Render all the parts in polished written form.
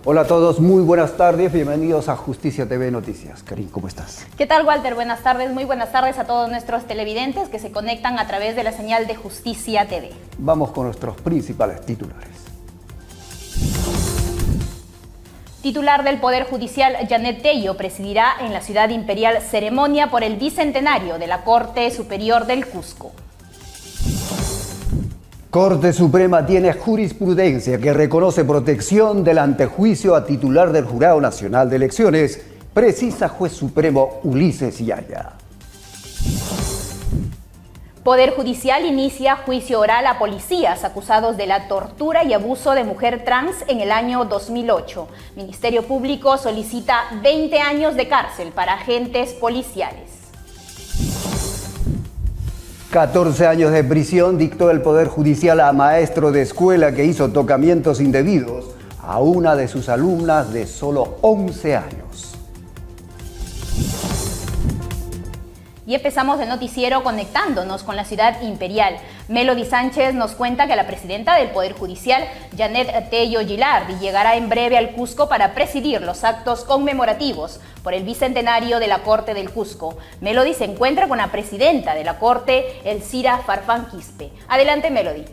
Hola a todos, muy buenas tardes, bienvenidos a Justicia TV Noticias. Karin, ¿cómo estás? ¿Qué tal, Walter? Buenas tardes, muy buenas tardes a todos nuestros televidentes que se conectan a través de la señal de Justicia TV. Vamos con nuestros principales titulares. Titular del Poder Judicial, Janet Tello, presidirá en la Ciudad Imperial ceremonia por el bicentenario de la Corte Superior del Cusco. Corte Suprema tiene jurisprudencia que reconoce protección del antejuicio a titular del Jurado Nacional de Elecciones, precisa Juez Supremo Ulises Yaya. Poder Judicial inicia juicio oral a policías acusados de la tortura y abuso de mujer trans en el año 2008. Ministerio Público solicita 20 años de cárcel para agentes policiales. 14 años de prisión dictó el Poder Judicial a maestro de escuela que hizo tocamientos indebidos a una de sus alumnas de solo 11 años. Y empezamos el noticiero conectándonos con la Ciudad Imperial. Melody Sánchez nos cuenta que la presidenta del Poder Judicial, Janet Tello Gilardi, llegará en breve al Cusco para presidir los actos conmemorativos por el bicentenario de la Corte del Cusco. Melody se encuentra con la presidenta de la Corte, Elcira Farfán Quispe. Adelante, Melody.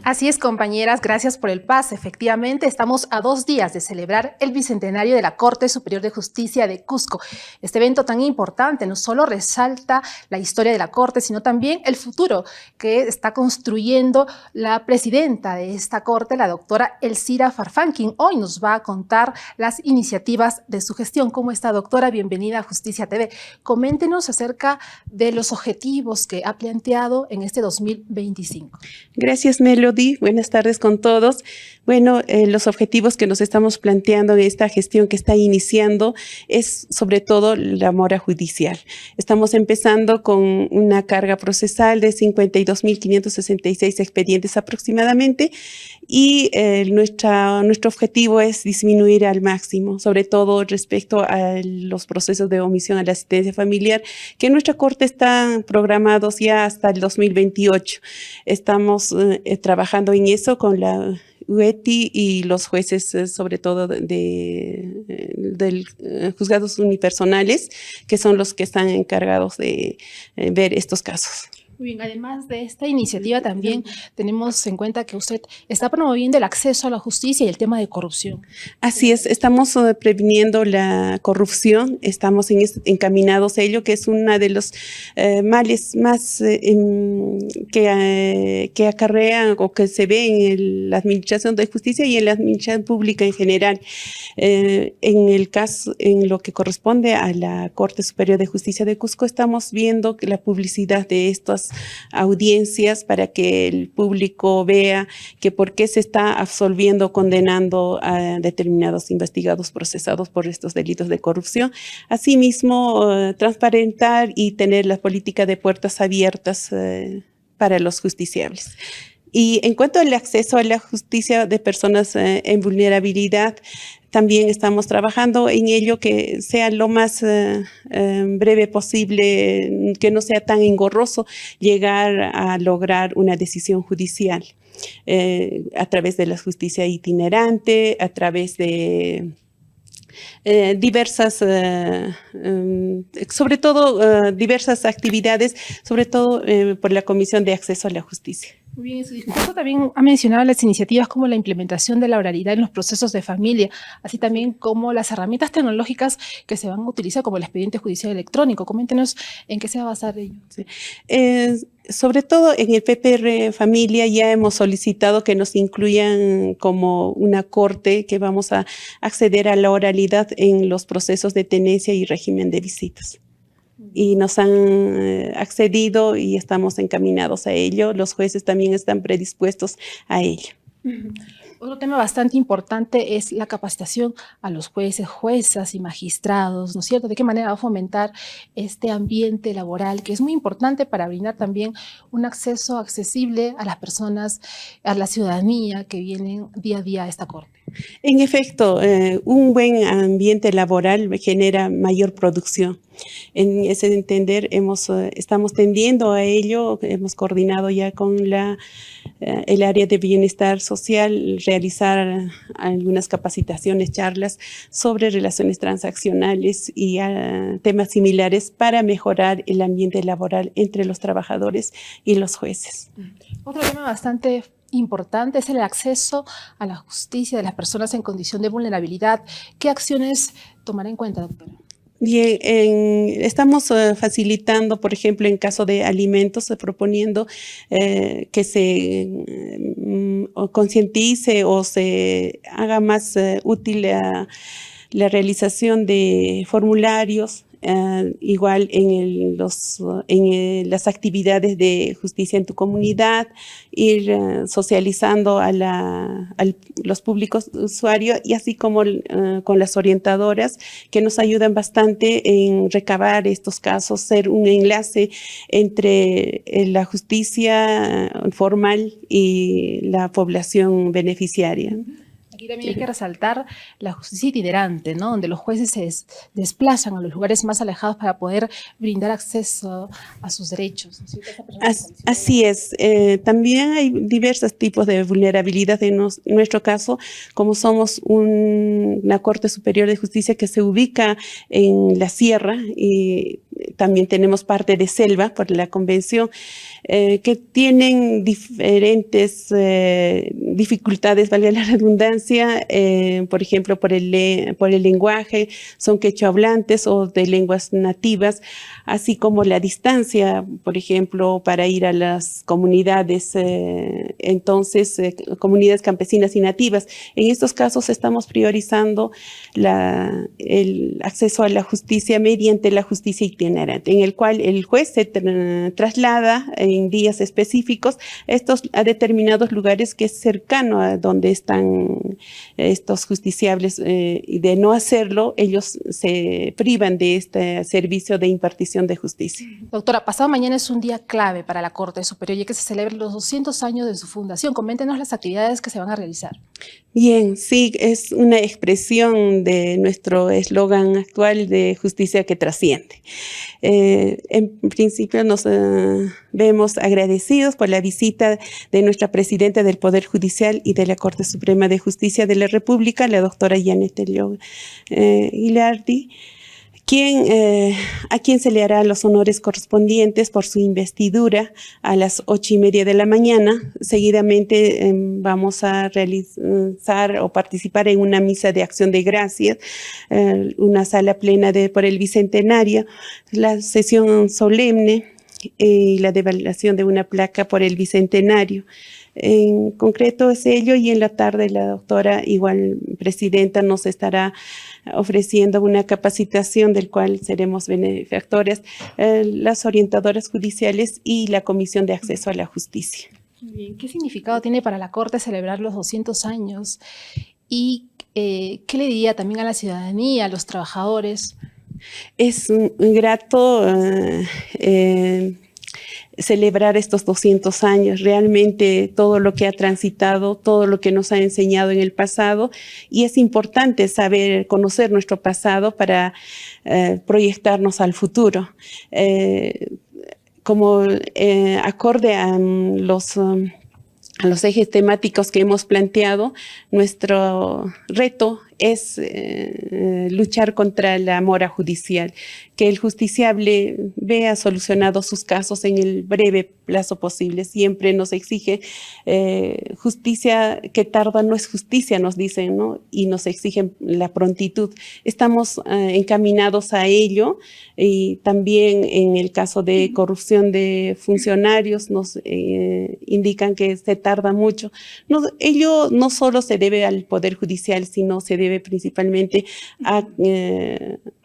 Así es, compañeras, gracias por el pase. Efectivamente, estamos a 2 días de celebrar el bicentenario de la Corte Superior de Justicia de Cusco. Este evento tan importante no solo resalta la historia de la Corte, sino también el futuro que está construyendo la presidenta de esta Corte, la doctora Elcira Farfán, quien hoy nos va a contar las iniciativas de su gestión. ¿Cómo está, doctora? Bienvenida a Justicia TV. Coméntenos acerca de los objetivos que ha planteado en este 2025. Gracias, Melo. Buenas tardes con todos. Bueno, los objetivos que nos estamos planteando en esta gestión que está iniciando es sobre todo la mora judicial. Estamos empezando con una carga procesal de 52.566 expedientes aproximadamente y nuestro objetivo es disminuir al máximo, sobre todo respecto a los procesos de omisión a la asistencia familiar, que en nuestra Corte están programados ya hasta el 2028. Estamos trabajando en eso con la UETI y los jueces, sobre todo del juzgados unipersonales, que son los que están encargados de ver estos casos. Muy bien, además de esta iniciativa también tenemos en cuenta que usted está promoviendo el acceso a la justicia y el tema de corrupción. Así es, estamos previniendo la corrupción, estamos encaminados a ello, que es uno de los males más que acarrean o que se ve en la administración de justicia y en la administración pública en general. En lo que corresponde a la Corte Superior de Justicia de Cusco, estamos viendo que la publicidad de estas audiencias para que el público vea que por qué se está absolviendo, condenando a determinados investigados procesados por estos delitos de corrupción. Asimismo, transparentar y tener la política de puertas abiertas para los justiciables. Y en cuanto al acceso a la justicia de personas en vulnerabilidad, también estamos trabajando en ello, que sea lo más breve posible, que no sea tan engorroso llegar a lograr una decisión judicial a través de la justicia itinerante, a través de diversas, sobre todo diversas actividades, sobre todo por la Comisión de Acceso a la Justicia. Muy bien, su discurso también ha mencionado las iniciativas como la implementación de la oralidad en los procesos de familia, así también como las herramientas tecnológicas que se van a utilizar como el expediente judicial electrónico. Coméntenos en qué se va a basar ello. Sí. Sobre todo en el PPR Familia ya hemos solicitado que nos incluyan como una corte que vamos a acceder a la oralidad en los procesos de tenencia y régimen de visitas. Y nos han accedido y estamos encaminados a ello. Los jueces también están predispuestos a ello. Otro tema bastante importante es la capacitación a los jueces, juezas y magistrados, ¿no es cierto? ¿De qué manera va a fomentar este ambiente laboral que es muy importante para brindar también un acceso accesible a las personas, a la ciudadanía que vienen día a día a esta corte? En efecto, un buen ambiente laboral genera mayor producción. En ese entender estamos tendiendo a ello, hemos coordinado ya con la el área de bienestar social, realizar algunas capacitaciones, charlas sobre relaciones transaccionales y temas similares para mejorar el ambiente laboral entre los trabajadores y los jueces. Otro tema bastante importante es el acceso a la justicia de las personas en condición de vulnerabilidad. ¿Qué acciones tomar en cuenta, doctora? Bien, estamos facilitando, por ejemplo, en caso de alimentos, proponiendo que se concientice o se haga más útil la realización de formularios, igual en las actividades de justicia en tu comunidad, ir socializando a los públicos usuarios y así como con las orientadoras que nos ayudan bastante en recabar estos casos, ser un enlace entre la justicia formal y la población beneficiaria. Aquí también hay que resaltar la justicia itinerante, ¿no? Donde los jueces se desplazan a los lugares más alejados para poder brindar acceso a sus derechos, ¿no? Así es. También hay diversos tipos de vulnerabilidad en nuestro caso, como somos una Corte Superior de Justicia que se ubica en la sierra y también tenemos parte de selva por la convención, que tienen diferentes dificultades, valga la redundancia, por ejemplo, por el lenguaje, son quechohablantes o de lenguas nativas, así como la distancia, por ejemplo, para ir a las comunidades, comunidades campesinas y nativas. En estos casos estamos priorizando el acceso a la justicia mediante la justicia itinerante, en el cual el juez se traslada en días específicos a determinados lugares que es cercano a donde están estos justiciables, y de no hacerlo, ellos se privan de este servicio de impartición de justicia. Doctora, pasado mañana es un día clave para la Corte Superior, ya que se celebran los 200 años de su fundación. Coméntenos las actividades que se van a realizar. Bien, sí, es una expresión de nuestro eslogan actual de justicia que trasciende. En principio nos vemos agradecidos por la visita de nuestra presidenta del Poder Judicial y de la Corte Suprema de Justicia de la República, la doctora Janet Tello Gilardi, a quien se le hará los honores correspondientes por su investidura a las 8:30 de la mañana. Seguidamente vamos a realizar o participar en una misa de acción de gracias, una sala plena por el Bicentenario, la sesión solemne y la develación de una placa por el Bicentenario. En concreto es ello, y en la tarde la doctora, igual presidenta, nos estará ofreciendo una capacitación del cual seremos benefactores, las orientadoras judiciales y la Comisión de Acceso a la Justicia. Bien, ¿qué significado tiene para la Corte celebrar los 200 años? ¿Y qué le diría también a la ciudadanía, a los trabajadores? Es un grato celebrar estos 200 años, realmente todo lo que ha transitado, todo lo que nos ha enseñado en el pasado, y es importante saber, conocer nuestro pasado para proyectarnos al futuro. Acorde a los ejes temáticos que hemos planteado, nuestro reto es luchar contra la mora judicial, que el justiciable vea solucionados sus casos en el breve plazo posible. Siempre nos exige justicia que tarda no es justicia, nos dicen, ¿no? Y nos exigen la prontitud. Estamos encaminados a ello, y también en el caso de corrupción de funcionarios nos indican que se tarda mucho. Ello no solo se debe al Poder Judicial, sino se debe principalmente a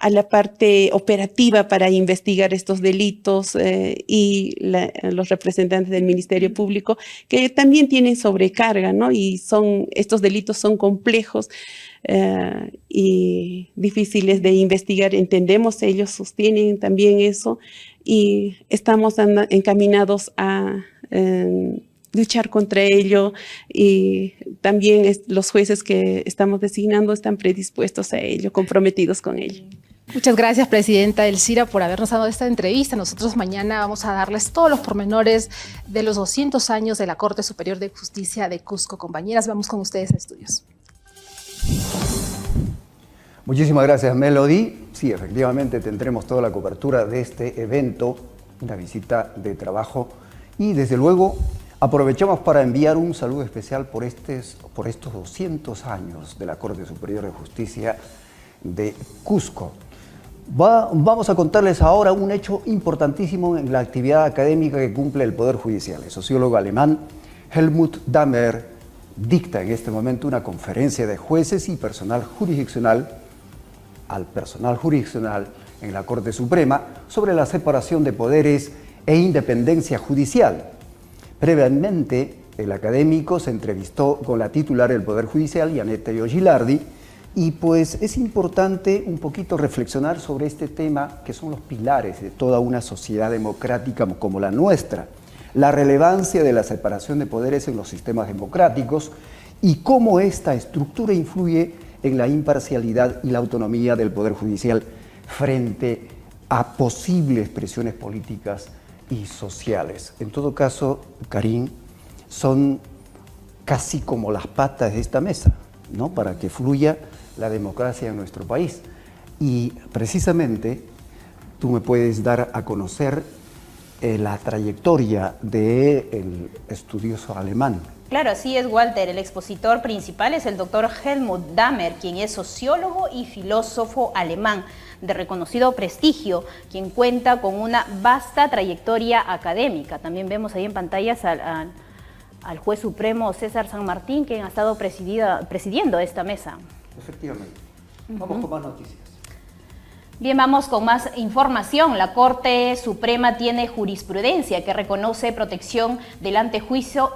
la parte operativa para investigar estos delitos, y los representantes del Ministerio Público, que también tienen sobrecarga, ¿no? Y estos delitos son complejos y difíciles de investigar. Entendemos, ellos sostienen también eso, y estamos encaminados a luchar contra ello, y también los jueces que estamos designando están predispuestos a ello, comprometidos con ello. Muchas gracias, presidenta Elcira, por habernos dado esta entrevista. Nosotros mañana vamos a darles todos los pormenores de los 200 años de la Corte Superior de Justicia de Cusco. Compañeras, vamos con ustedes a estudios. Muchísimas gracias, Melody. Sí, efectivamente tendremos toda la cobertura de este evento, una visita de trabajo, y desde luego aprovechamos para enviar un saludo especial por estos 200 años de la Corte Superior de Justicia de Cusco. Vamos a contarles ahora un hecho importantísimo en la actividad académica que cumple el Poder Judicial. El sociólogo alemán Helmut Dahmer dicta en este momento una conferencia de jueces y personal jurisdiccional en la Corte Suprema sobre la separación de poderes e independencia judicial. Previamente, el académico se entrevistó con la titular del Poder Judicial, Janet Tello Gilardi, y pues es importante un poquito reflexionar sobre este tema que son los pilares de toda una sociedad democrática como la nuestra, la relevancia de la separación de poderes en los sistemas democráticos y cómo esta estructura influye en la imparcialidad y la autonomía del Poder Judicial frente a posibles presiones políticas y sociales. En todo caso, Karim, son casi como las patas de esta mesa, ¿no?, para que fluya la democracia en nuestro país. Y precisamente tú me puedes dar a conocer la trayectoria del estudioso alemán. Claro, así es, Walter. El expositor principal es el doctor Helmut Dahmer, quien es sociólogo y filósofo alemán de reconocido prestigio, quien cuenta con una vasta trayectoria académica. También vemos ahí en pantallas al juez supremo César San Martín, quien ha estado presidiendo esta mesa. Efectivamente. Vamos con más noticias. Bien, vamos con más información. La Corte Suprema tiene jurisprudencia que reconoce protección del antejuicio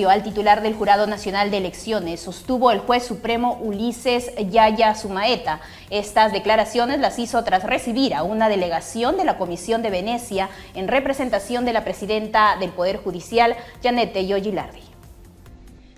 al titular del Jurado Nacional de Elecciones, sostuvo el juez supremo Ulises Yaya Sumaeta. Estas declaraciones las hizo tras recibir a una delegación de la Comisión de Venecia en representación de la presidenta del Poder Judicial, Janet Tello Gilardi.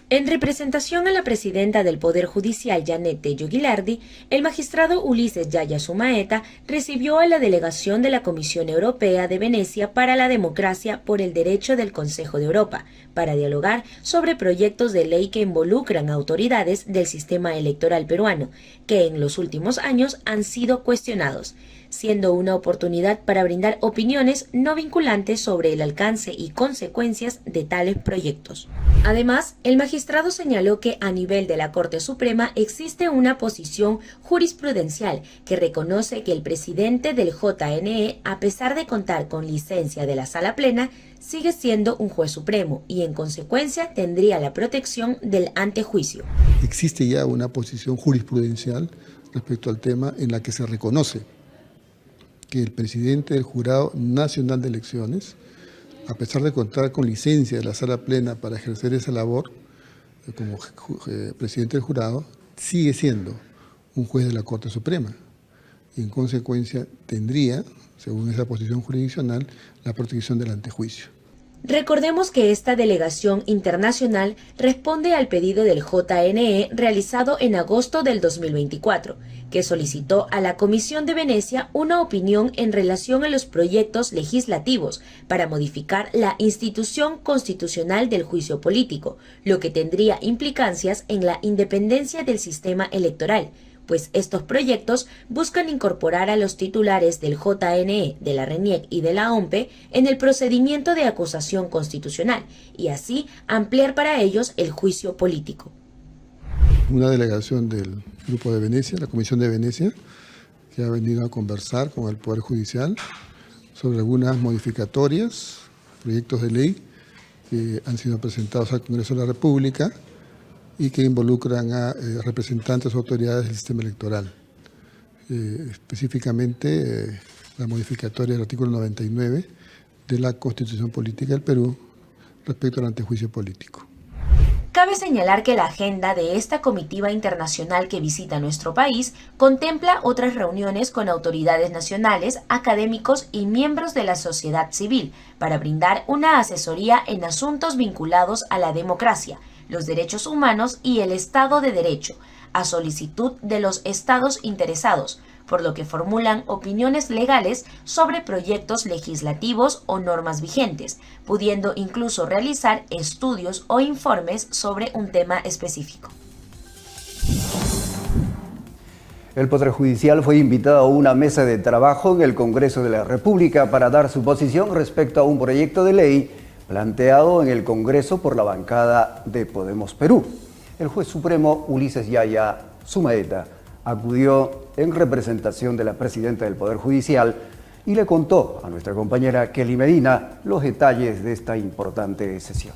En representación a la presidenta del Poder Judicial, Janet Tello Gilardi, el magistrado Ulises Yaya Sumaeta recibió a la delegación de la Comisión Europea de Venecia para la Democracia por el Derecho del Consejo de Europa, para dialogar sobre proyectos de ley que involucran a autoridades del sistema electoral peruano, que en los últimos años han sido cuestionados, siendo una oportunidad para brindar opiniones no vinculantes sobre el alcance y consecuencias de tales proyectos. Además, el magistrado señaló que a nivel de la Corte Suprema existe una posición jurisprudencial que reconoce que el presidente del JNE, a pesar de contar con licencia de la Sala Plena, sigue siendo un juez supremo y en consecuencia tendría la protección del antejuicio. Existe ya una posición jurisprudencial respecto al tema en la que se reconoce que el presidente del Jurado Nacional de Elecciones, a pesar de contar con licencia de la Sala Plena para ejercer esa labor como presidente del jurado, sigue siendo un juez de la Corte Suprema y en consecuencia tendría, según esa posición jurisdiccional, la protección del antejuicio. Recordemos que esta delegación internacional responde al pedido del JNE realizado en agosto del 2024, que solicitó a la Comisión de Venecia una opinión en relación a los proyectos legislativos para modificar la institución constitucional del juicio político, lo que tendría implicancias en la independencia del sistema electoral, pues estos proyectos buscan incorporar a los titulares del JNE, de la RENIEC y de la OMPE en el procedimiento de acusación constitucional y así ampliar para ellos el juicio político. Una delegación del Grupo de Venecia, la Comisión de Venecia, que ha venido a conversar con el Poder Judicial sobre algunas modificatorias, proyectos de ley que han sido presentados al Congreso de la República y que involucran a representantes o autoridades del sistema electoral. Específicamente la modificatoria del artículo 99 de la Constitución Política del Perú respecto al antejuicio político. Cabe señalar que la agenda de esta comitiva internacional que visita nuestro país contempla otras reuniones con autoridades nacionales, académicos y miembros de la sociedad civil para brindar una asesoría en asuntos vinculados a la democracia, los derechos humanos y el Estado de Derecho, a solicitud de los estados interesados, por lo que formulan opiniones legales sobre proyectos legislativos o normas vigentes, pudiendo incluso realizar estudios o informes sobre un tema específico. El Poder Judicial fue invitado a una mesa de trabajo en el Congreso de la República para dar su posición respecto a un proyecto de ley planteado en el Congreso por la bancada de Podemos Perú. El juez supremo Ulises Yaya Sumaeta acudió en representación de la presidenta del Poder Judicial y le contó a nuestra compañera Kelly Medina los detalles de esta importante sesión.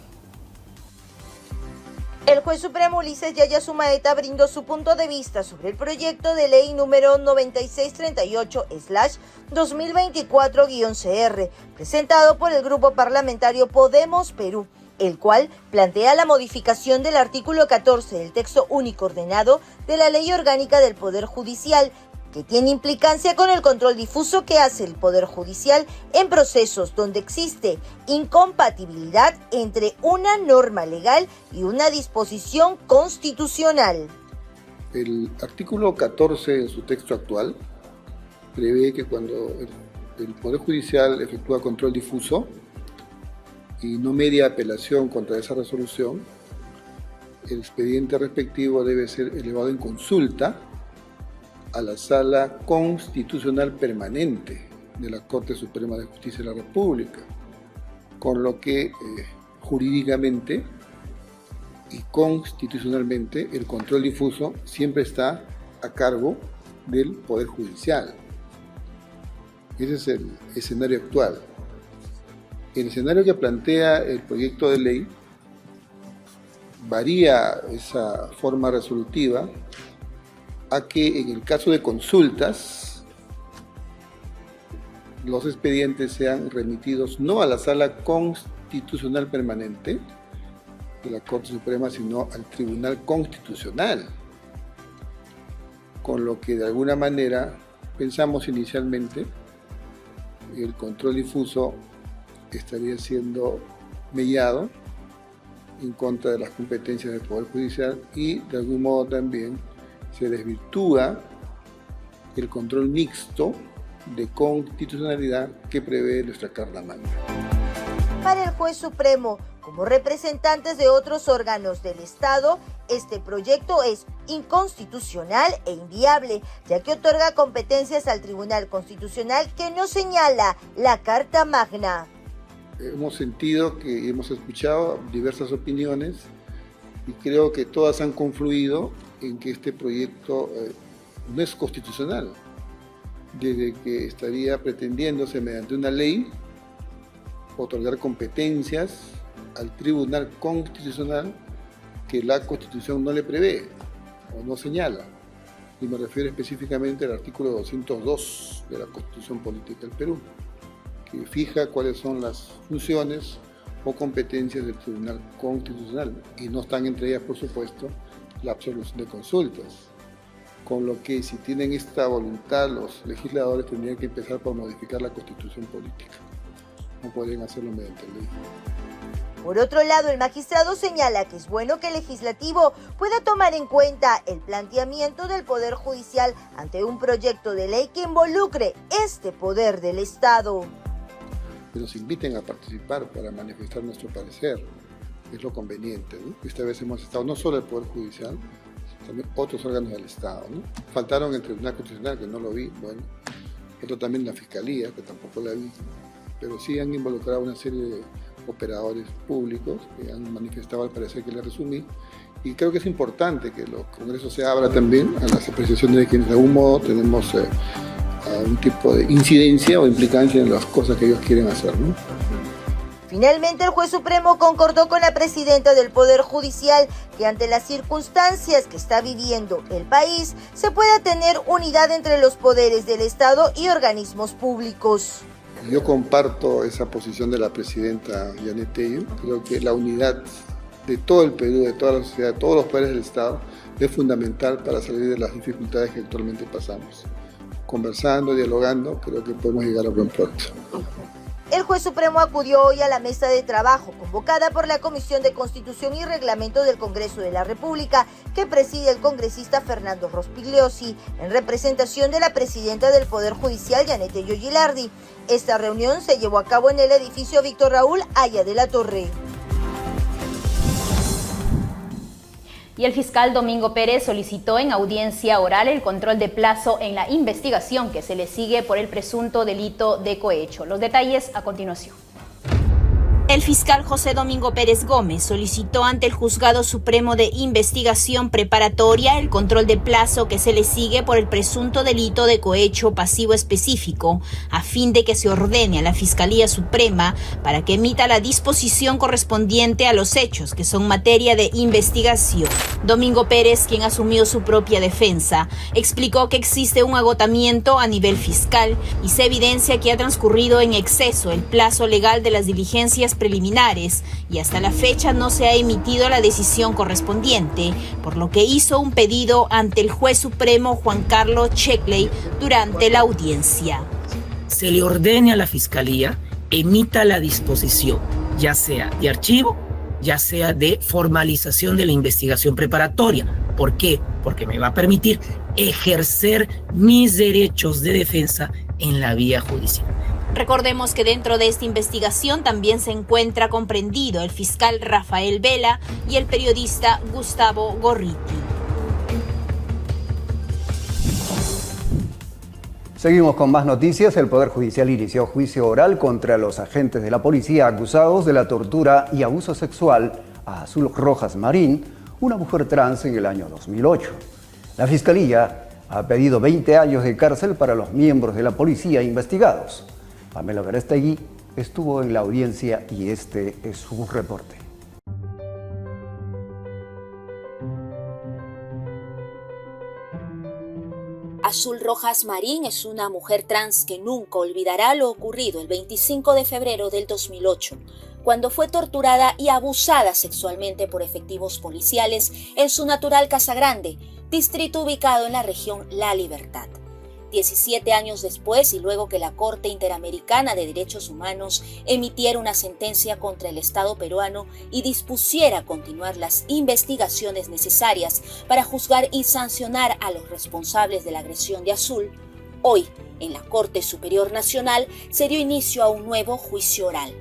El juez supremo Ulises Yaya Sumaeta brindó su punto de vista sobre el proyecto de ley número 9638/2024-CR, presentado por el grupo parlamentario Podemos Perú, el cual plantea la modificación del artículo 14 del texto único ordenado de la Ley Orgánica del Poder Judicial, que tiene implicancia con el control difuso que hace el Poder Judicial en procesos donde existe incompatibilidad entre una norma legal y una disposición constitucional. El artículo 14 en su texto actual prevé que cuando el Poder Judicial efectúa control difuso y no media apelación contra esa resolución, el expediente respectivo debe ser elevado en consulta a la Sala Constitucional Permanente de la Corte Suprema de Justicia de la República, con lo que jurídicamente y constitucionalmente el control difuso siempre está a cargo del Poder Judicial. Ese es el escenario actual. El escenario que plantea el proyecto de ley varía esa forma resolutiva a que en el caso de consultas los expedientes sean remitidos no a la Sala Constitucional Permanente de la Corte Suprema, sino al Tribunal Constitucional, con lo que de alguna manera pensamos inicialmente el control difuso estaría siendo mellado en contra de las competencias del Poder Judicial y de algún modo también se desvirtúa el control mixto de constitucionalidad que prevé nuestra Carta Magna. Para el juez supremo, como representantes de otros órganos del Estado, este proyecto es inconstitucional e inviable, ya que otorga competencias al Tribunal Constitucional que no señala la Carta Magna. Hemos sentido que hemos escuchado diversas opiniones y creo que todas han confluido en que este proyecto no es constitucional, desde que estaría pretendiéndose mediante una ley otorgar competencias al Tribunal Constitucional que la Constitución no le prevé o no señala. Y me refiero específicamente al artículo 202 de la Constitución Política del Perú, que fija cuáles son las funciones o competencias del Tribunal Constitucional, y no están entre ellas, por supuesto, la absolución de consultas. Con lo que, si tienen esta voluntad, los legisladores tendrían que empezar por modificar la Constitución Política. No pueden hacerlo mediante ley. Por otro lado, el magistrado señala que es bueno que el legislativo pueda tomar en cuenta el planteamiento del Poder Judicial ante un proyecto de ley que involucre este poder del Estado. Que nos inviten a participar para manifestar nuestro parecer, es lo conveniente, ¿no? Esta vez hemos estado no solo el Poder Judicial, sino también otros órganos del Estado, ¿no? Faltaron el Tribunal Constitucional, que no lo vi, bueno, otro también la Fiscalía, que tampoco la vi, pero sí han involucrado una serie de operadores públicos que han manifestado al parecer que les resumí, y creo que es importante que los congresos se abran también a las apreciaciones de quienes de algún modo tenemos un tipo de incidencia o implicancia en las cosas que ellos quieren hacer, ¿no? Finalmente, el juez supremo concordó con la presidenta del Poder Judicial que ante las circunstancias que está viviendo el país, se pueda tener unidad entre los poderes del Estado y organismos públicos. Yo comparto esa posición de la presidenta Janet Tello. Creo que la unidad de todo el Perú, de toda la sociedad, de todos los poderes del Estado, es fundamental para salir de las dificultades que actualmente pasamos. Conversando, dialogando, creo que podemos llegar a buen puerto. El juez juez supremo acudió hoy a la mesa de trabajo convocada por la Comisión de Constitución y Reglamento del Congreso de la República, que preside el congresista Fernando Rospigliosi, en representación de la presidenta del Poder Judicial, Janet Tello Gilardi. Esta reunión se llevó a cabo en el edificio Víctor Raúl Haya de la Torre. Y el fiscal Domingo Pérez solicitó en audiencia oral el control de plazo en la investigación que se le sigue por el presunto delito de cohecho. Los detalles a continuación. El fiscal José Domingo Pérez Gómez solicitó ante el Juzgado Supremo de Investigación Preparatoria el control de plazo que se le sigue por el presunto delito de cohecho pasivo específico, a fin de que se ordene a la Fiscalía Suprema para que emita la disposición correspondiente a los hechos que son materia de investigación. Domingo Pérez, quien asumió su propia defensa, explicó que existe un agotamiento a nivel fiscal y se evidencia que ha transcurrido en exceso el plazo legal de las diligencias preliminares y hasta la fecha no se ha emitido la decisión correspondiente, por lo que hizo un pedido ante el juez supremo Juan Carlos Checkley durante la audiencia. Se le ordene a la Fiscalía emita la disposición, ya sea de archivo, ya sea de formalización de la investigación preparatoria. ¿Por qué? Porque me va a permitir ejercer mis derechos de defensa en la vía judicial. Recordemos que dentro de esta investigación también se encuentra comprendido el fiscal Rafael Vela y el periodista Gustavo Gorriti. Seguimos con más noticias. El Poder Judicial inició juicio oral contra los agentes de la policía acusados de la tortura y abuso sexual a Azul Rojas Marín, una mujer trans, en el año 2008. La Fiscalía ha pedido 20 años de cárcel para los miembros de la policía investigados. Pamela Verástegui estuvo en la audiencia y este es su reporte. Azul Rojas Marín es una mujer trans que nunca olvidará lo ocurrido el 25 de febrero del 2008, cuando fue torturada y abusada sexualmente por efectivos policiales en su natural Casa Grande, distrito ubicado en la región La Libertad. 17 años después, y luego que la Corte Interamericana de Derechos Humanos emitiera una sentencia contra el Estado peruano y dispusiera continuar las investigaciones necesarias para juzgar y sancionar a los responsables de la agresión de Azul, hoy, en la Corte Superior Nacional, se dio inicio a un nuevo juicio oral,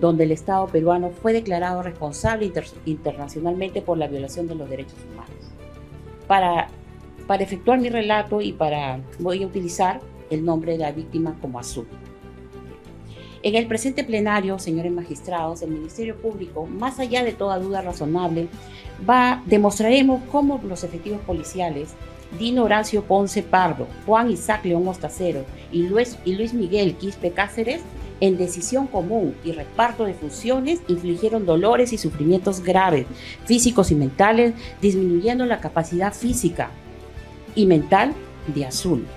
donde el Estado peruano fue declarado responsable internacionalmente por la violación de los derechos humanos. Para efectuar mi relato voy a utilizar el nombre de la víctima como Azul. En el presente plenario, señores magistrados, el Ministerio Público, más allá de toda duda razonable, demostraremos cómo los efectivos policiales Dino Horacio Ponce Pardo, Juan Isaac León Mostacero y Luis Miguel Quispe Cáceres, en decisión común y reparto de funciones, infligieron dolores y sufrimientos graves, físicos y mentales, disminuyendo la capacidad física y mental de Azul,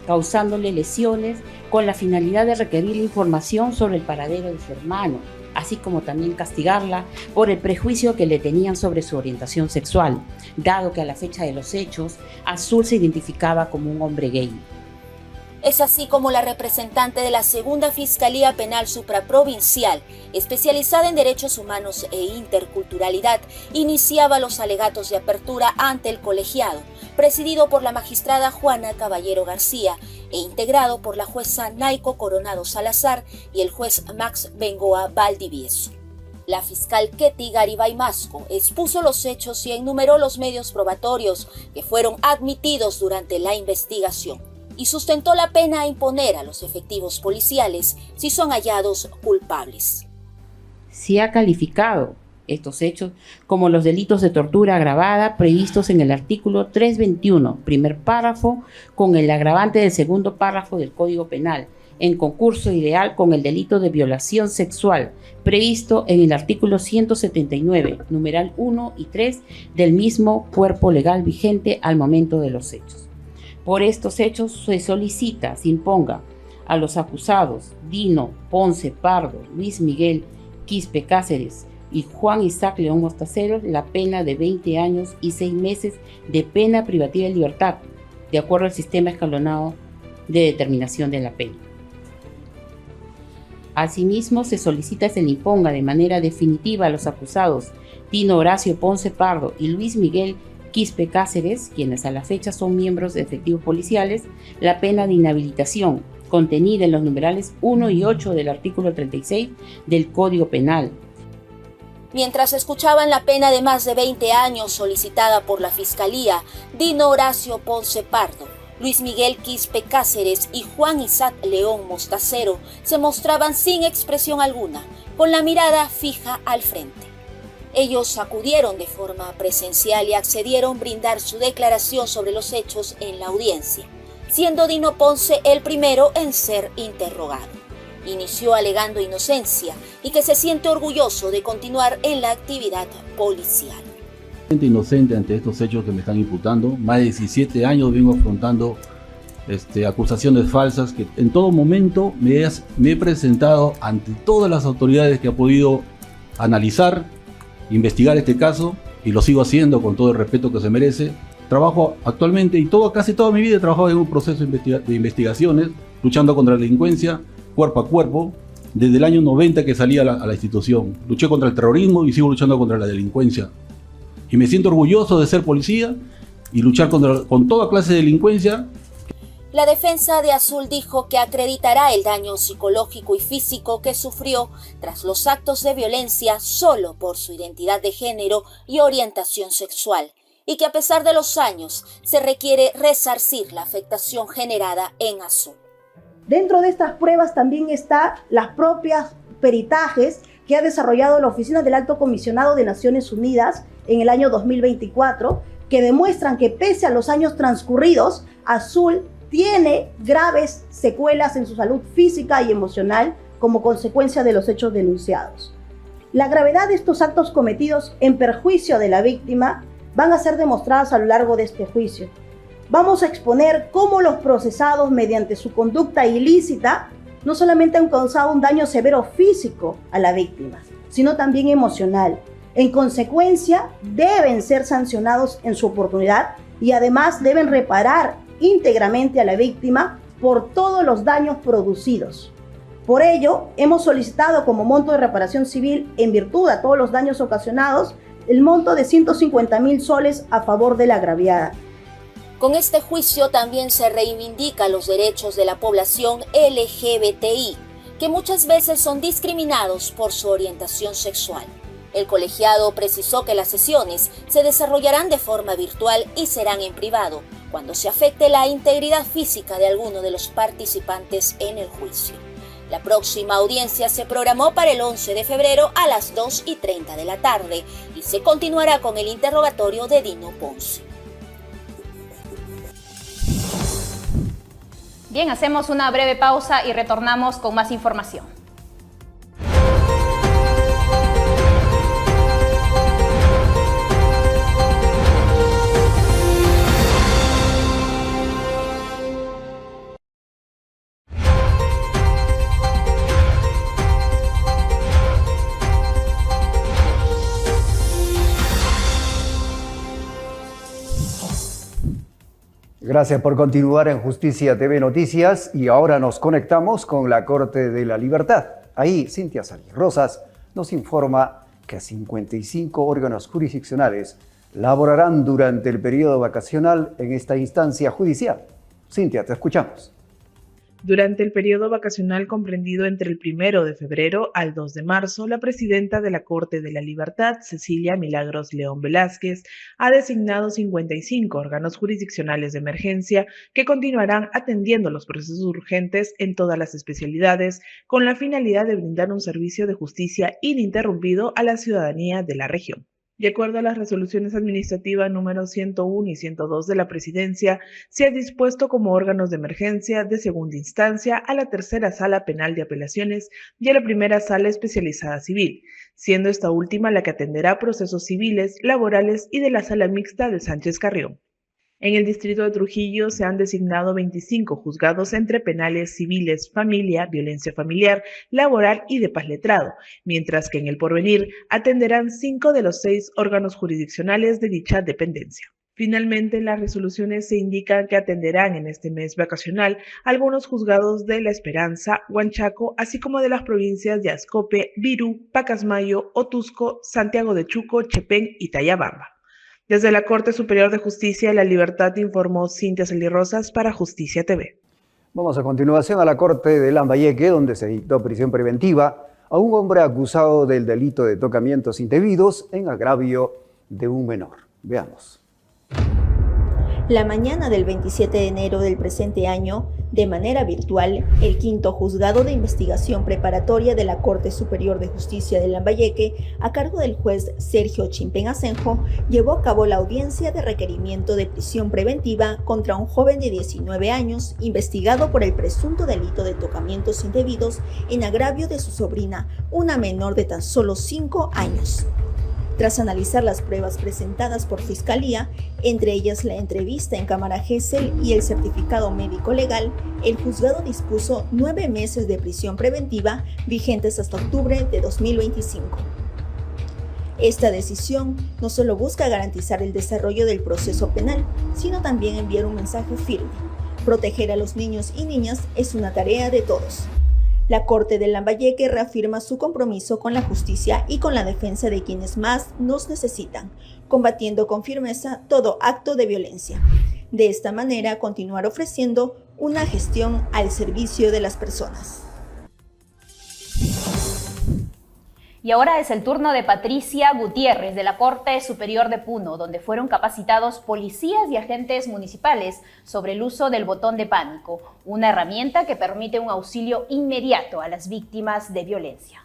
causándole lesiones con la finalidad de requerir información sobre el paradero de su hermano, así como también castigarla por el prejuicio que le tenían sobre su orientación sexual, dado que a la fecha de los hechos, Azul se identificaba como un hombre gay. Es así como la representante de la Segunda Fiscalía Penal Supraprovincial, especializada en derechos humanos e interculturalidad, iniciaba los alegatos de apertura ante el colegiado, presidido por la magistrada Juana Caballero García e integrado por la jueza Naico Coronado Salazar y el juez Max Bengoa Valdivieso. La fiscal Ketty Garibay Masco expuso los hechos y enumeró los medios probatorios que fueron admitidos durante la investigación, y sustentó la pena a imponer a los efectivos policiales si son hallados culpables. Se ha calificado estos hechos como los delitos de tortura agravada previstos en el artículo 321, primer párrafo, con el agravante del segundo párrafo del Código Penal, en concurso ideal con el delito de violación sexual, previsto en el artículo 179, numeral 1 y 3 del mismo cuerpo legal vigente al momento de los hechos. Por estos hechos se solicita se imponga a los acusados Dino Ponce Pardo, Luis Miguel Quispe Cáceres y Juan Isaac León Mostacero la pena de 20 años y 6 meses de pena privativa de libertad, de acuerdo al sistema escalonado de determinación de la pena. Asimismo, se solicita se le imponga de manera definitiva a los acusados Dino Horacio Ponce Pardo y Luis Miguel Quispe Cáceres, quienes a la fecha son miembros de efectivos policiales, la pena de inhabilitación contenida en los numerales 1 y 8 del artículo 36 del Código Penal. Mientras escuchaban la pena de más de 20 años solicitada por la Fiscalía, Dino Horacio Ponce Pardo, Luis Miguel Quispe Cáceres y Juan Isaac León Mostacero se mostraban sin expresión alguna, con la mirada fija al frente. Ellos acudieron de forma presencial y accedieron a brindar su declaración sobre los hechos en la audiencia, siendo Dino Ponce el primero en ser interrogado. Inició alegando inocencia y que se siente orgulloso de continuar en la actividad policial. Inocente ante estos hechos que me están imputando. Más de 17 años vengo afrontando acusaciones falsas que en todo momento me he presentado ante todas las autoridades que ha podido analizar, investigar este caso, y lo sigo haciendo con todo el respeto que se merece. Trabajo actualmente y casi toda mi vida he trabajado en un proceso de investigaciones, luchando contra la delincuencia cuerpo a cuerpo, desde el año 90 que salí a la institución. Luché contra el terrorismo y sigo luchando contra la delincuencia. Y me siento orgulloso de ser policía y luchar con toda clase de delincuencia. La defensa de Azul dijo que acreditará el daño psicológico y físico que sufrió tras los actos de violencia solo por su identidad de género y orientación sexual, y que a pesar de los años se requiere resarcir la afectación generada en Azul. Dentro de estas pruebas también están las propias peritajes que ha desarrollado la Oficina del Alto Comisionado de Naciones Unidas en el año 2024, que demuestran que pese a los años transcurridos, Azul tiene graves secuelas en su salud física y emocional como consecuencia de los hechos denunciados. La gravedad de estos actos cometidos en perjuicio de la víctima van a ser demostradas a lo largo de este juicio. Vamos a exponer cómo los procesados, mediante su conducta ilícita, no solamente han causado un daño severo físico a la víctima, sino también emocional. En consecuencia, deben ser sancionados en su oportunidad y además deben reparar íntegramente a la víctima por todos los daños producidos. Por ello, hemos solicitado como monto de reparación civil, en virtud de todos los daños ocasionados, el monto de 150.000 soles a favor de la agraviada. Con este juicio también se reivindica los derechos de la población LGBTI, que muchas veces son discriminados por su orientación sexual. El colegiado precisó que las sesiones se desarrollarán de forma virtual y serán en privado, cuando se afecte la integridad física de alguno de los participantes en el juicio. La próxima audiencia se programó para el 11 de febrero a las 2:30 de la tarde y se continuará con el interrogatorio de Dino Ponce. Bien, hacemos una breve pausa y retornamos con más información. Gracias por continuar en Justicia TV Noticias y ahora nos conectamos con la Corte de la Libertad. Ahí, Cintia Salí Rosas nos informa que 55 órganos jurisdiccionales laborarán durante el periodo vacacional en esta instancia judicial. Cintia, te escuchamos. Durante el periodo vacacional comprendido entre el 1 de febrero al 2 de marzo, la presidenta de la Corte de la Libertad, Cecilia Milagros León Velázquez, ha designado 55 órganos jurisdiccionales de emergencia que continuarán atendiendo los procesos urgentes en todas las especialidades con la finalidad de brindar un servicio de justicia ininterrumpido a la ciudadanía de la región. De acuerdo a las resoluciones administrativas número 101 y 102 de la Presidencia, se ha dispuesto como órganos de emergencia de segunda instancia a la tercera Sala Penal de Apelaciones y a la primera Sala Especializada Civil, siendo esta última la que atenderá procesos civiles, laborales y de la Sala Mixta de Sánchez Carrión. En el distrito de Trujillo se han designado 25 juzgados entre penales, civiles, familia, violencia familiar, laboral y de paz letrado, mientras que en El Porvenir atenderán 5 de los 6 órganos jurisdiccionales de dicha dependencia. Finalmente, en las resoluciones se indica que atenderán en este mes vacacional algunos juzgados de La Esperanza, Huanchaco, así como de las provincias de Ascope, Virú, Pacasmayo, Otusco, Santiago de Chuco, Chepén y Tayabamba. Desde la Corte Superior de Justicia de la Libertad informó Cintia Celirrosas para Justicia TV. Vamos a continuación a la Corte de Lambayeque, donde se dictó prisión preventiva a un hombre acusado del delito de tocamientos indebidos en agravio de un menor. Veamos. La mañana del 27 de enero del presente año, de manera virtual, el quinto juzgado de investigación preparatoria de la Corte Superior de Justicia de Lambayeque, a cargo del juez Sergio Chimpén Asenjo, llevó a cabo la audiencia de requerimiento de prisión preventiva contra un joven de 19 años, investigado por el presunto delito de tocamientos indebidos en agravio de su sobrina, una menor de tan solo 5 años. Tras analizar las pruebas presentadas por Fiscalía, entre ellas la entrevista en cámara Gesell y el certificado médico legal, el juzgado dispuso 9 meses de prisión preventiva vigentes hasta octubre de 2025. Esta decisión no solo busca garantizar el desarrollo del proceso penal, sino también enviar un mensaje firme. Proteger a los niños y niñas es una tarea de todos. La Corte de Lambayeque reafirma su compromiso con la justicia y con la defensa de quienes más nos necesitan, combatiendo con firmeza todo acto de violencia. De esta manera, continuar ofreciendo una gestión al servicio de las personas. Y ahora es el turno de Patricia Gutiérrez, de la Corte Superior de Puno, donde fueron capacitados policías y agentes municipales sobre el uso del botón de pánico, una herramienta que permite un auxilio inmediato a las víctimas de violencia.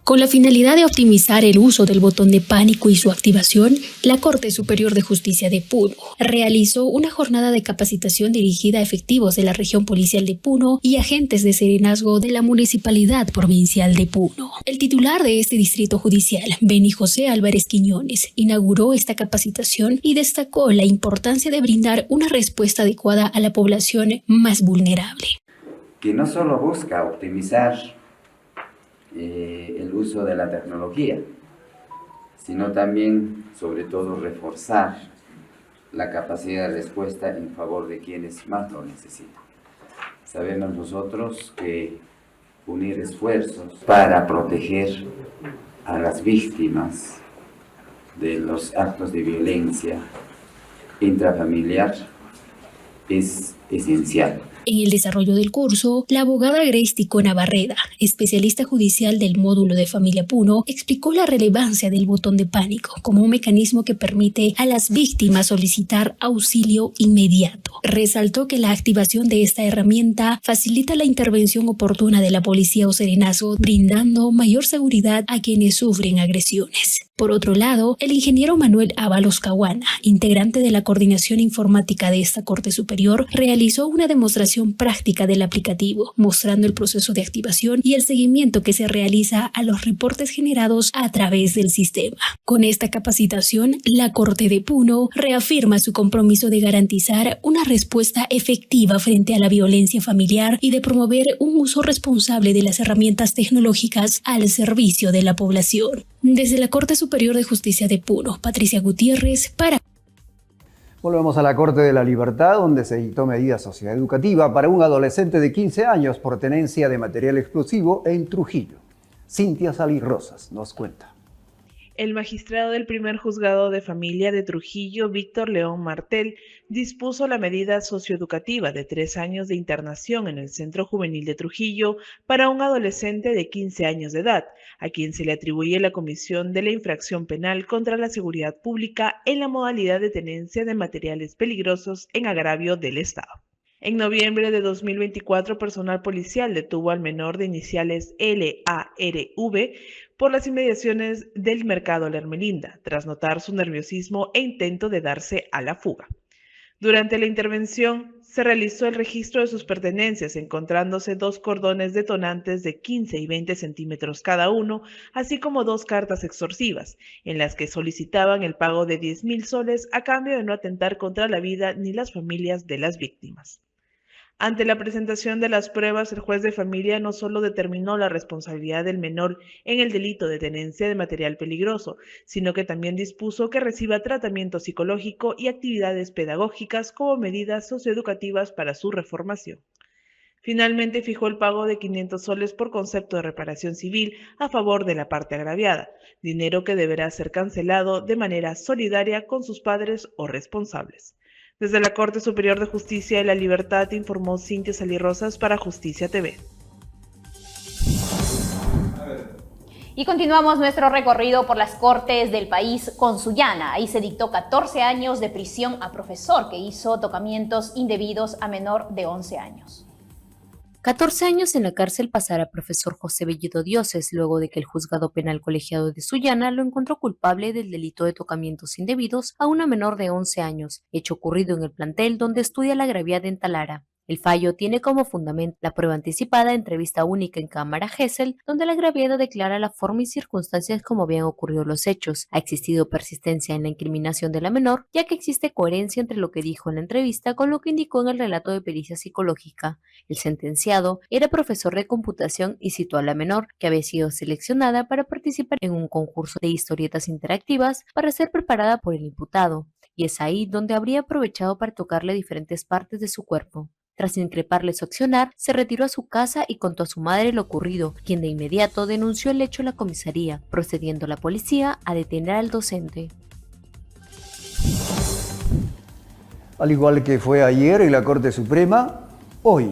Con la finalidad de optimizar el uso del botón de pánico y su activación, la Corte Superior de Justicia de Puno realizó una jornada de capacitación dirigida a efectivos de la región policial de Puno y agentes de serenazgo de la Municipalidad Provincial de Puno. El titular de este distrito judicial, Beni José Álvarez Quiñones, inauguró esta capacitación y destacó la importancia de brindar una respuesta adecuada a la población más vulnerable. Que no solo busca optimizar el uso de la tecnología, sino también, sobre todo, reforzar la capacidad de respuesta en favor de quienes más lo necesitan. Sabemos nosotros que unir esfuerzos para proteger a las víctimas de los actos de violencia intrafamiliar es esencial. En el desarrollo del curso, la abogada Grace Tico Navarreda, especialista judicial del módulo de Familia Puno, explicó la relevancia del botón de pánico como un mecanismo que permite a las víctimas solicitar auxilio inmediato. Resaltó que la activación de esta herramienta facilita la intervención oportuna de la policía o serenazgo, brindando mayor seguridad a quienes sufren agresiones. Por otro lado, el ingeniero Manuel Ábalos Caguana, integrante de la coordinación informática de esta Corte Superior, realizó una demostración práctica del aplicativo, mostrando el proceso de activación y el seguimiento que se realiza a los reportes generados a través del sistema. Con esta capacitación, la Corte de Puno reafirma su compromiso de garantizar una respuesta efectiva frente a la violencia familiar y de promover un uso responsable de las herramientas tecnológicas al servicio de la población. Desde la Corte Superior de Justicia de Puno, Patricia Gutiérrez para... Volvemos a la Corte de la Libertad, donde se dictó medida socioeducativa para un adolescente de 15 años por tenencia de material explosivo en Trujillo. Cintia Celirrosas nos cuenta. El magistrado del primer juzgado de familia de Trujillo, Víctor León Martel, dispuso la medida socioeducativa de 3 años de internación en el Centro Juvenil de Trujillo para un adolescente de 15 años de edad, a quien se le atribuye la comisión de la infracción penal contra la seguridad pública en la modalidad de tenencia de materiales peligrosos en agravio del Estado. En noviembre de 2024, personal policial detuvo al menor de iniciales LARV por las inmediaciones del mercado La Hermelinda, tras notar su nerviosismo e intento de darse a la fuga. Durante la intervención, se realizó el registro de sus pertenencias, encontrándose 2 cordones detonantes de 15 y 20 centímetros cada uno, así como 2 cartas extorsivas, en las que solicitaban el pago de 10.000 soles a cambio de no atentar contra la vida ni las familias de las víctimas. Ante la presentación de las pruebas, el juez de familia no solo determinó la responsabilidad del menor en el delito de tenencia de material peligroso, sino que también dispuso que reciba tratamiento psicológico y actividades pedagógicas como medidas socioeducativas para su reformación. Finalmente fijó el pago de 500 soles por concepto de reparación civil a favor de la parte agraviada, dinero que deberá ser cancelado de manera solidaria con sus padres o responsables. Desde la Corte Superior de Justicia de la Libertad informó Cintia Salirrosas para Justicia TV. Y continuamos nuestro recorrido por las cortes del país con Sullana. Ahí se dictó 14 años de prisión a profesor que hizo tocamientos indebidos a menor de 11 años. 14 años en la cárcel pasará profesor José Bellido Dioses, luego de que el juzgado penal colegiado de Sullana lo encontró culpable del delito de tocamientos indebidos a una menor de 11 años, hecho ocurrido en el plantel donde estudia la agraviada en Talara. El fallo tiene como fundamento la prueba anticipada, entrevista única en cámara Gesell, donde la agraviada declara la forma y circunstancias como habían ocurrido los hechos. Ha existido persistencia en la incriminación de la menor, ya que existe coherencia entre lo que dijo en la entrevista con lo que indicó en el relato de pericia psicológica. El sentenciado era profesor de computación y citó a la menor, que había sido seleccionada para participar en un concurso de historietas interactivas para ser preparada por el imputado, y es ahí donde habría aprovechado para tocarle diferentes partes de su cuerpo. Tras increparle su accionar, se retiró a su casa y contó a su madre lo ocurrido, quien de inmediato denunció el hecho a la comisaría, procediendo la policía a detener al docente. Al igual que fue ayer en la Corte Suprema, hoy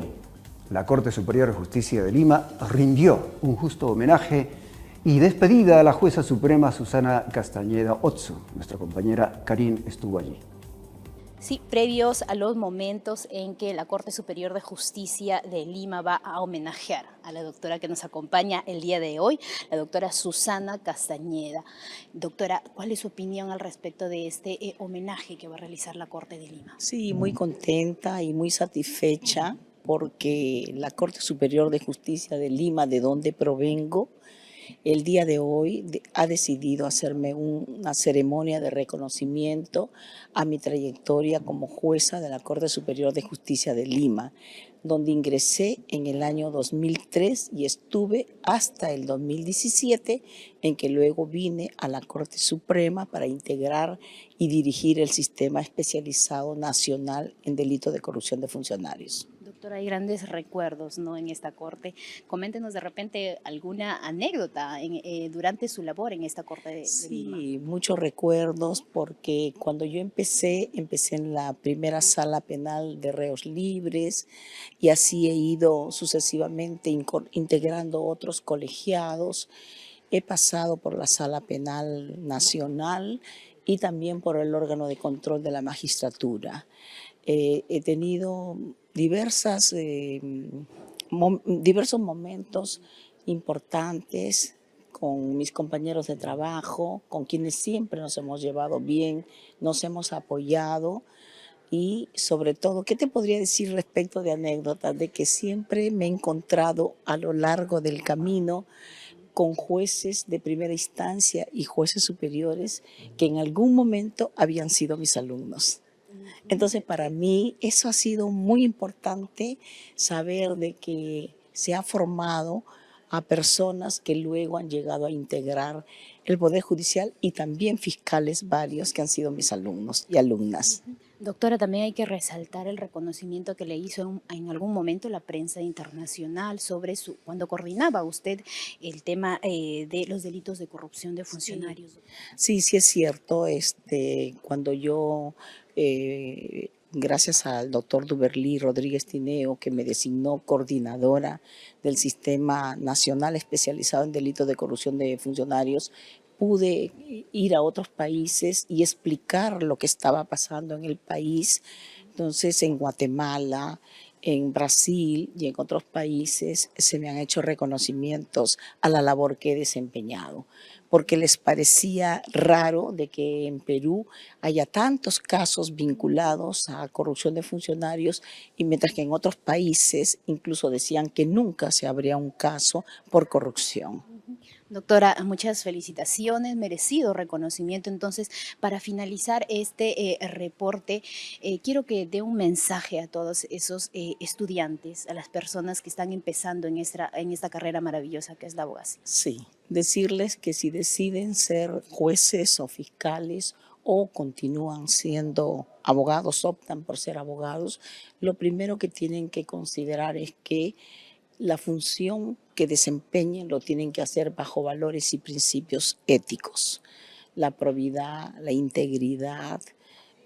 la Corte Superior de Justicia de Lima rindió un justo homenaje y despedida a la jueza suprema Susana Castañeda Otso. Nuestra compañera Karin estuvo allí. Sí, previos a los momentos en que la Corte Superior de Justicia de Lima va a homenajear a la doctora que nos acompaña el día de hoy, la doctora Susana Castañeda. Doctora, ¿cuál es su opinión al respecto de este homenaje que va a realizar la Corte de Lima? Sí, muy contenta y muy satisfecha porque la Corte Superior de Justicia de Lima, de donde provengo, el día de hoy ha decidido hacerme una ceremonia de reconocimiento a mi trayectoria como jueza de la Corte Superior de Justicia de Lima, donde ingresé en el año 2003 y estuve hasta el 2017, en que luego vine a la Corte Suprema para integrar y dirigir el sistema especializado nacional en delito de corrupción de funcionarios. Doctora, hay grandes recuerdos, ¿no?, en esta corte. Coméntenos de repente alguna anécdota durante su labor en esta corte de Lima. Sí, muchos recuerdos, porque cuando yo empecé en la primera sala penal de reos libres y así he ido sucesivamente integrando otros colegiados. He pasado por la sala penal nacional y también por el órgano de control de la magistratura. He tenido diversos momentos importantes con mis compañeros de trabajo, con quienes siempre nos hemos llevado bien, nos hemos apoyado y sobre todo, ¿qué te podría decir respecto de anécdotas? De que siempre me he encontrado a lo largo del camino con jueces de primera instancia y jueces superiores que en algún momento habían sido mis alumnos. Entonces, para mí eso ha sido muy importante, saber de que se ha formado a personas que luego han llegado a integrar el Poder Judicial y también fiscales varios que han sido mis alumnos y alumnas. Doctora, también hay que resaltar el reconocimiento que le hizo en algún momento la prensa internacional sobre cuando coordinaba usted el tema de los delitos de corrupción de funcionarios. Sí, sí es cierto. Cuando yo, gracias al doctor Duberlí Rodríguez Tineo, que me designó coordinadora del Sistema Nacional Especializado en Delitos de Corrupción de Funcionarios, pude ir a otros países y explicar lo que estaba pasando en el país. Entonces, en Guatemala, en Brasil y en otros países se me han hecho reconocimientos a la labor que he desempeñado, porque les parecía raro de que en Perú haya tantos casos vinculados a corrupción de funcionarios, y mientras que en otros países incluso decían que nunca se abría un caso por corrupción. Doctora, muchas felicitaciones, merecido reconocimiento. Entonces, para finalizar este reporte, quiero que dé un mensaje a todos esos estudiantes, a las personas que están empezando en esta carrera maravillosa que es la abogacía. Sí, decirles que si deciden ser jueces o fiscales o continúan siendo abogados, optan por ser abogados, lo primero que tienen que considerar es que la función que desempeñen lo tienen que hacer bajo valores y principios éticos. La probidad, la integridad,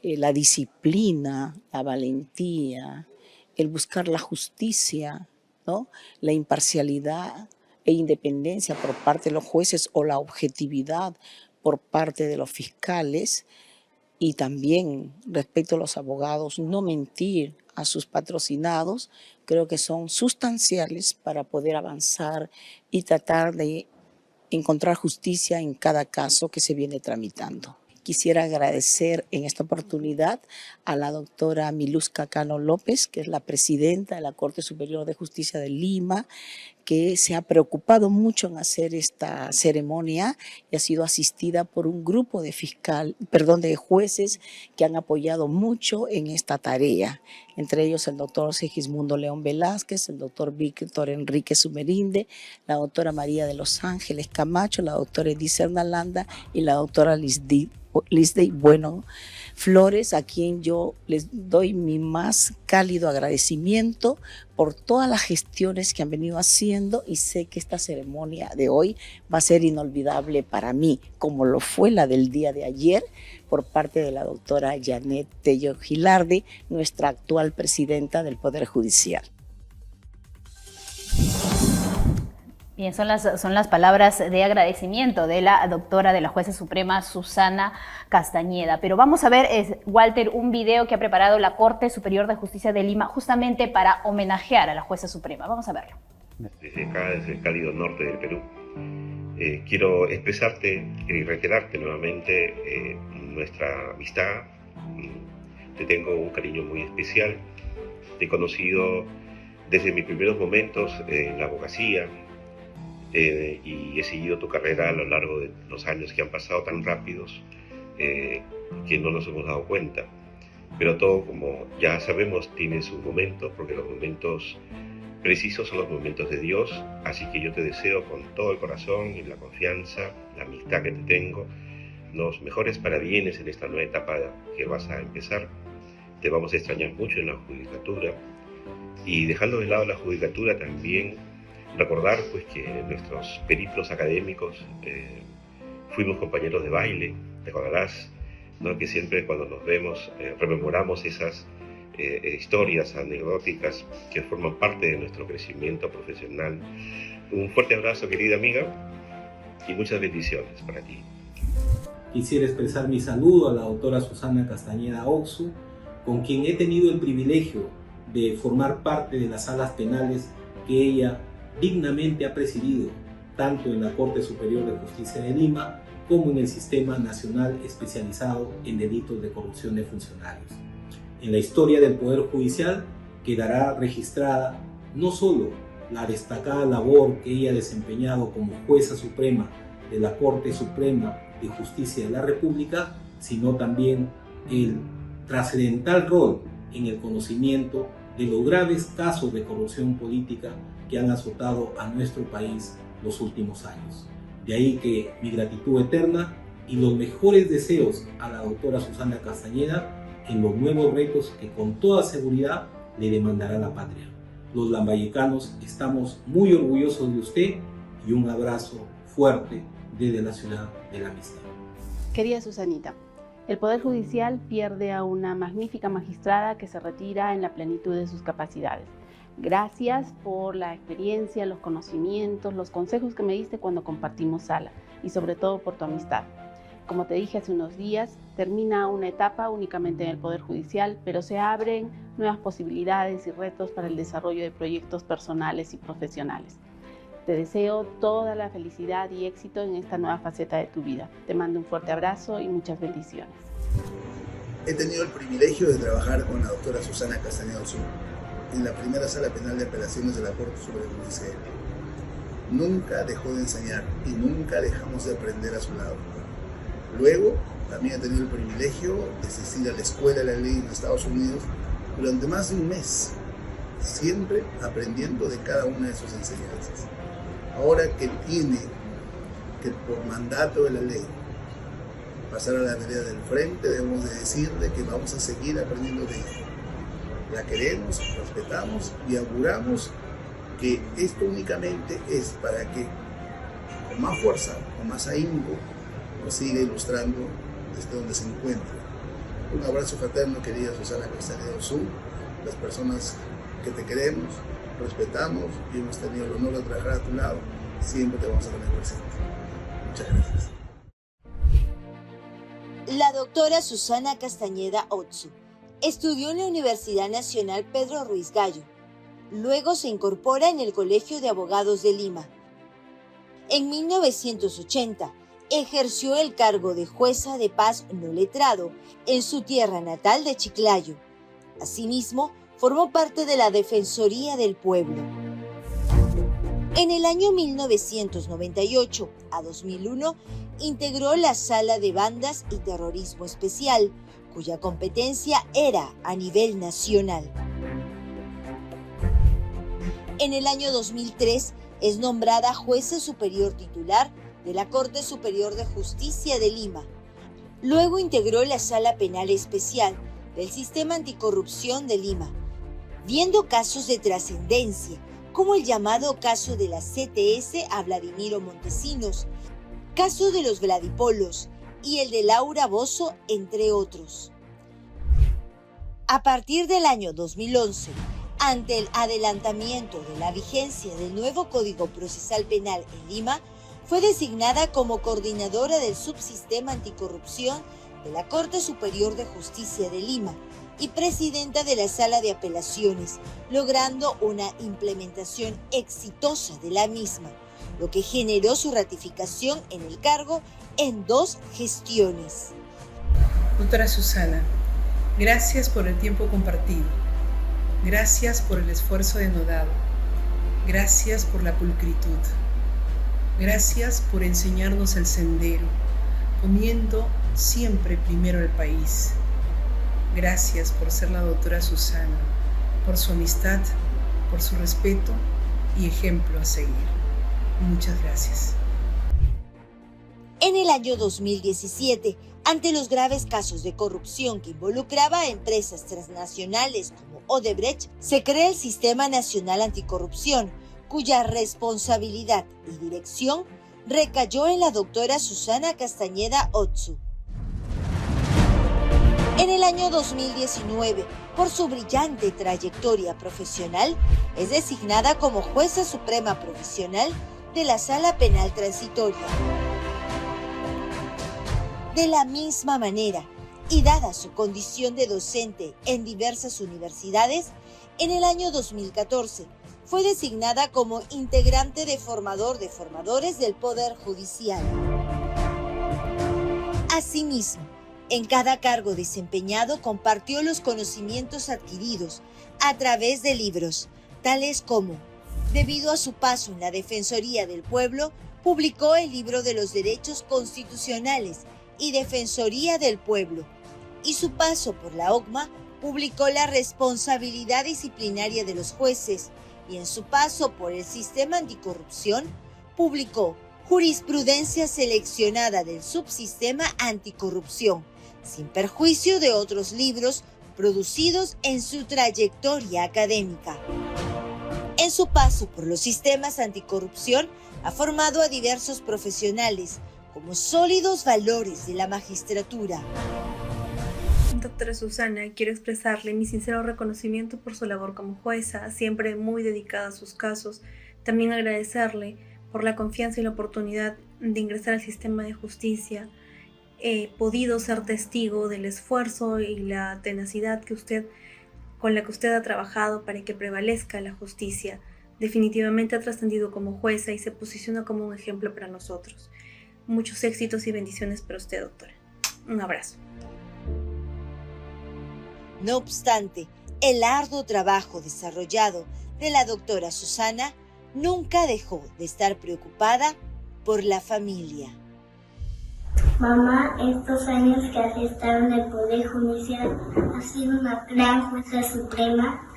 la disciplina, la valentía, el buscar la justicia, ¿no? La imparcialidad e independencia por parte de los jueces o la objetividad por parte de los fiscales. Y también respecto a los abogados, no mentir a sus patrocinados, creo que son sustanciales para poder avanzar y tratar de encontrar justicia en cada caso que se viene tramitando. Quisiera agradecer en esta oportunidad a la doctora Miluska Cano López, que es la presidenta de la Corte Superior de Justicia de Lima, que se ha preocupado mucho en hacer esta ceremonia y ha sido asistida por un grupo de jueces que han apoyado mucho en esta tarea. Entre ellos el doctor Segismundo León Velázquez, el doctor Víctor Enrique Sumerinde, la doctora María de los Ángeles Camacho, la doctora Edith Hernalanda y la doctora Lisdey Bueno Flores, a quien yo les doy mi más cálido agradecimiento por todas las gestiones que han venido haciendo, y sé que esta ceremonia de hoy va a ser inolvidable para mí, como lo fue la del día de ayer por parte de la doctora Janet Tello Gilardi, nuestra actual presidenta del Poder Judicial. Bien, son las palabras de agradecimiento de la doctora de la jueza suprema Susana Castañeda. Pero vamos a ver, Walter, un video que ha preparado la Corte Superior de Justicia de Lima justamente para homenajear a la jueza suprema. Vamos a verlo. Desde acá, desde el cálido norte del Perú, quiero expresarte y reiterarte nuevamente nuestra amistad. Te tengo un cariño muy especial. Te he conocido desde mis primeros momentos en la abogacía, y he seguido tu carrera a lo largo de los años que han pasado tan rápidos que no nos hemos dado cuenta. Pero todo, como ya sabemos, tiene su momento, porque los momentos precisos son los momentos de Dios. Así que yo te deseo con todo el corazón y la confianza, la amistad que te tengo, los mejores parabienes en esta nueva etapa que vas a empezar. Te vamos a extrañar mucho en la judicatura, y dejando de lado la judicatura también recordar pues que nuestros periplos académicos fuimos compañeros de baile. Te acordarás, ¿no?, que siempre cuando nos vemos rememoramos esas historias anecdóticas que forman parte de nuestro crecimiento profesional. Un fuerte abrazo, querida amiga, y muchas bendiciones para ti. Quisiera expresar mi saludo a la doctora Susana Castañeda Oxu, con quien he tenido el privilegio de formar parte de las salas penales que ella dignamente ha presidido, tanto en la Corte Superior de Justicia de Lima como en el Sistema Nacional Especializado en Delitos de Corrupción de Funcionarios. En la historia del Poder Judicial quedará registrada no solo la destacada labor que ella ha desempeñado como jueza suprema de la Corte Suprema de Justicia de la República, sino también el trascendental rol en el conocimiento de los graves casos de corrupción política que han azotado a nuestro país los últimos años. De ahí que mi gratitud eterna y los mejores deseos a la doctora Susana Castañeda en los nuevos retos que con toda seguridad le demandará la patria. Los lambayecanos estamos muy orgullosos de usted, y un abrazo fuerte desde la ciudad de la amistad. Querida Susanita, el Poder Judicial pierde a una magnífica magistrada que se retira en la plenitud de sus capacidades. Gracias por la experiencia, los conocimientos, los consejos que me diste cuando compartimos sala, y sobre todo por tu amistad. Como te dije hace unos días, termina una etapa únicamente en el Poder Judicial, pero se abren nuevas posibilidades y retos para el desarrollo de proyectos personales y profesionales. Te deseo toda la felicidad y éxito en esta nueva faceta de tu vida. Te mando un fuerte abrazo y muchas bendiciones. He tenido el privilegio de trabajar con la doctora Susana Castañeda Oxu en la primera sala penal de apelaciones de la Corte Superior de Justicia de Lima. nunca dejó de enseñar y nunca dejamos de aprender a su lado. Luego, también he tenido el privilegio de asistir a la Escuela de la Ley en Estados Unidos durante más de un mes, siempre aprendiendo de cada una de sus enseñanzas. Ahora que tiene que, por mandato de la ley, pasar a la vereda del frente, debemos de decirle que vamos a seguir aprendiendo de ella. La queremos, respetamos y auguramos que esto únicamente es para que con más fuerza, con más ahínco, nos siga ilustrando desde donde se encuentra. Un abrazo fraterno, querida Susana Castañeda Otzú, las personas que te queremos, respetamos y hemos tenido el honor de trabajar a tu lado, siempre te vamos a tener presente. Muchas gracias. La doctora Susana Castañeda Otzú estudió en la Universidad Nacional Pedro Ruiz Gallo. Luego se incorpora en el Colegio de Abogados de Lima. En 1980 ejerció el cargo de jueza de paz no letrado en su tierra natal de Chiclayo. Asimismo, formó parte de la Defensoría del Pueblo. En el año 1998 a 2001 integró la Sala de Bandas y Terrorismo Especial, cuya competencia era a nivel nacional. En el año 2003 es nombrada jueza superior titular de la Corte Superior de Justicia de Lima. Luego integró la Sala Penal Especial del Sistema Anticorrupción de Lima, viendo casos de trascendencia, como el llamado caso de la CTS a Vladimiro Montesinos, caso de los Vladipolos y el de Laura Bozzo, entre otros. A partir del año 2011, ante el adelantamiento de la vigencia del nuevo Código Procesal Penal en Lima, fue designada como coordinadora del Subsistema Anticorrupción de la Corte Superior de Justicia de Lima y presidenta de la Sala de Apelaciones, logrando una implementación exitosa de la misma, lo que generó su ratificación en el cargo en 2 gestiones. Doctora Susana, gracias por el tiempo compartido. Gracias por el esfuerzo denodado. Gracias por la pulcritud. Gracias por enseñarnos el sendero, poniendo siempre primero el país. Gracias por ser la doctora Susana, por su amistad, por su respeto y ejemplo a seguir. Muchas gracias. En el año 2017, ante los graves casos de corrupción que involucraba a empresas transnacionales como Odebrecht, se crea el Sistema Nacional Anticorrupción, cuya responsabilidad y dirección recayó en la doctora Susana Castañeda Otzú. En el año 2019, por su brillante trayectoria profesional, es designada como jueza suprema provisional de la Sala Penal Transitoria. De la misma manera, y dada su condición de docente en diversas universidades, en el año 2014 fue designada como integrante de formador de formadores del Poder Judicial. Asimismo, en cada cargo desempeñado compartió los conocimientos adquiridos a través de libros, tales como, debido a su paso en la Defensoría del Pueblo, publicó el Libro de los Derechos Constitucionales y Defensoría del Pueblo, y su paso por la OCMA publicó la Responsabilidad Disciplinaria de los Jueces, y en su paso por el Sistema Anticorrupción publicó Jurisprudencia Seleccionada del Subsistema Anticorrupción, sin perjuicio de otros libros producidos en su trayectoria académica. En su paso por los sistemas anticorrupción ha formado a diversos profesionales como sólidos valores de la magistratura. Doctora Susana, quiero expresarle mi sincero reconocimiento por su labor como jueza, siempre muy dedicada a sus casos. También agradecerle por la confianza y la oportunidad de ingresar al sistema de justicia. He podido ser testigo del esfuerzo y la tenacidad con la que usted ha trabajado para que prevalezca la justicia. Definitivamente ha trascendido como jueza y se posiciona como un ejemplo para nosotros. Muchos éxitos y bendiciones para usted, doctora. Un abrazo. No obstante, el arduo trabajo desarrollado de la doctora Susana nunca dejó de estar preocupada por la familia. Mamá, estos años que has estado en el Poder Judicial, has sido una gran jueza suprema,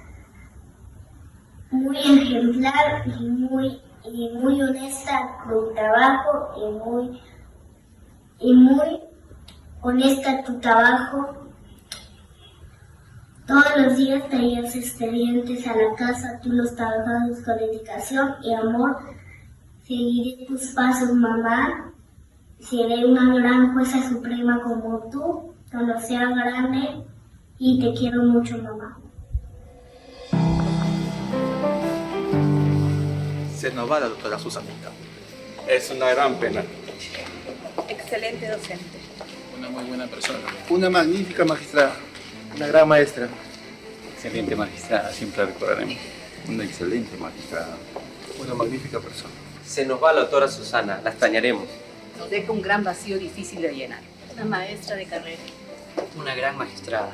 muy ejemplar y muy honesta con tu trabajo y muy honesta tu trabajo. Todos los días traías expedientes a la casa, tú los trabajabas con dedicación y amor. Seguiré tus pasos, mamá. Seré una gran jueza suprema como tú, cuando sea grande, y te quiero mucho, mamá. Se nos va la doctora Susanita. Es una gran pena. Excelente docente. Una muy buena persona. Una magnífica magistrada. Una gran maestra. Excelente magistrada, siempre la recordaremos. Una excelente magistrada. Una magnífica persona. Se nos va la doctora Susana, la extrañaremos. Nos deja un gran vacío difícil de llenar. Una maestra de carrera. Una gran magistrada.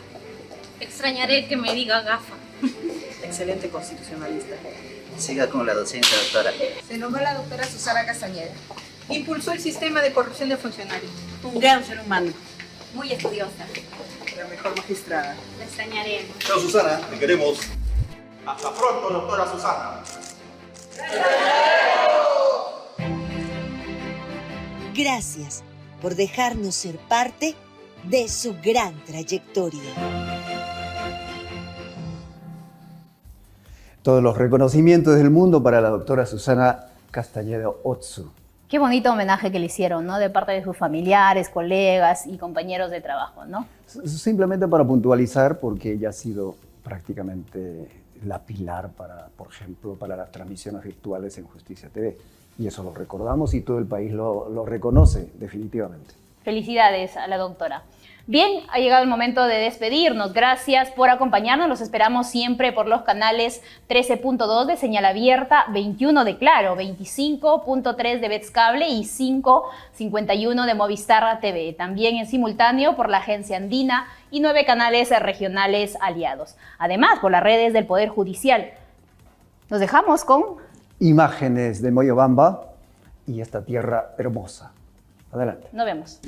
Extrañaré que me diga gafa. Excelente constitucionalista. Siga con la docencia, doctora. Se nos va la doctora Susana Castañeda. Impulsó el sistema de corrupción de funcionarios. Un gran ser humano. Muy estudiosa. La mejor magistrada. La extrañaremos. Chao, Susana, te queremos. Hasta pronto, doctora Susana. Gracias por dejarnos ser parte de su gran trayectoria. Todos los reconocimientos del mundo para la doctora Susana Castañeda Otsu. Qué bonito homenaje que le hicieron, ¿no? De parte de sus familiares, colegas y compañeros de trabajo, ¿no? Simplemente para puntualizar, porque ella ha sido prácticamente la pilar para, por ejemplo, para las transmisiones virtuales en Justicia TV. Y eso lo recordamos y todo el país lo reconoce, definitivamente. Felicidades a la doctora. Bien, ha llegado el momento de despedirnos. Gracias por acompañarnos. Los esperamos siempre por los canales 13.2 de Señal Abierta, 21 de Claro, 25.3 de Bets Cable y 5.51 de Movistar TV. También en simultáneo por la Agencia Andina y 9 canales regionales aliados. Además, por las redes del Poder Judicial. Nos dejamos con Imágenes de Moyobamba y esta tierra hermosa. Adelante. Nos vemos.